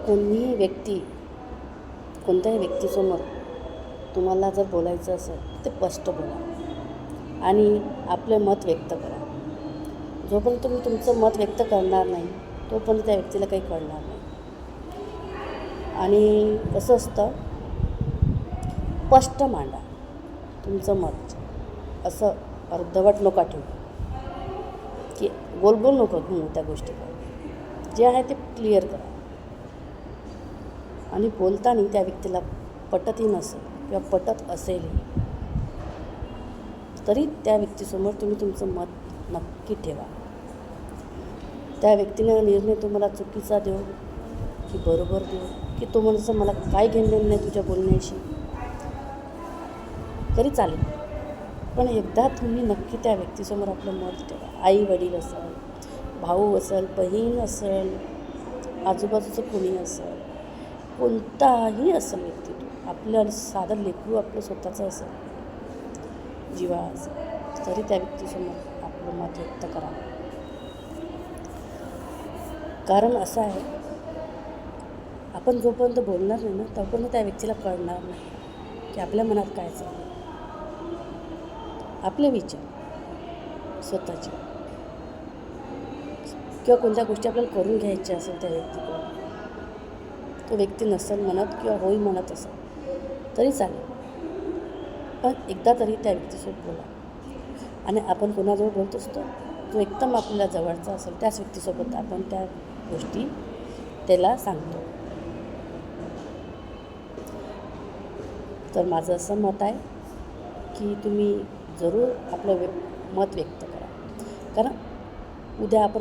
कोणीही व्यक्ती कोणत्याही व्यक्तीसमोर तुम्हाला जर बोलायचं असेल ते स्पष्ट बोला आणि आपले मत व्यक्त करा. जोपर्यंत तुम्ही तुमचं मत व्यक्त करणार नाही तोपर्यंत त्या व्यक्तीला काही कळणार नाही. आणि कसं असतं, स्पष्ट मांडा तुमचं मत. असं अर्धवट नका ठेवू की गोल गोल नको घेऊ त्या गोष्टीकडे. जे आहे ते क्लिअर करा. आणि बोलताना त्या व्यक्तीला पटतही नसेल किंवा पटत असेलही तरी त्या व्यक्तीसमोर तुम्ही तुमचं मत नक्की ठेवा. त्या व्यक्तीने निर्णय तुम्हाला चुकीचा देऊ की बरोबर देऊ की तो म्हणजे मला काय घेणं नाही तुझ्या बोलण्याशी तरी चालेल, पण एकदा तुम्ही नक्की त्या व्यक्तीसमोर आपलं मत ठेवा. आई वडील असेल, भाऊ असेल, बहीण असेल, आजूबाजूचं कोणी असेल, कोणताही असेल व्यक्ती, तो आपलं साधं लेकरू आपलं स्वतःचं असेल, जीवा असेल, तरी त्या व्यक्तीसमोर आपलं मत व्यक्त करा. कारण असं आहे, आपण जोपर्यंत बोलणार नाही ना तोपर्यंत त्या व्यक्तीला कळणार नाही की आपल्या मनात काय चाललं. आपले विचार स्वतःचे किंवा कोणत्या गोष्टी आपल्याला करून घ्यायच्या असेल त्या व्यक्तीकडून, तो व्यक्ती नसेल म्हणत किंवा होई म्हणत असेल तरी चालेल, पण एकदा तरी त्या व्यक्तीसोबत बोला. आणि आपण कोणाजवळ बोलत असतो जो एकदम आपल्याला जवळचा असेल त्याच व्यक्तीसोबत आपण त्या गोष्टी त्याला सांगतो. तर माझं असं मत आहे की तुम्ही जरूर आपलं मत व्यक्त करा. कारण उद्या आपण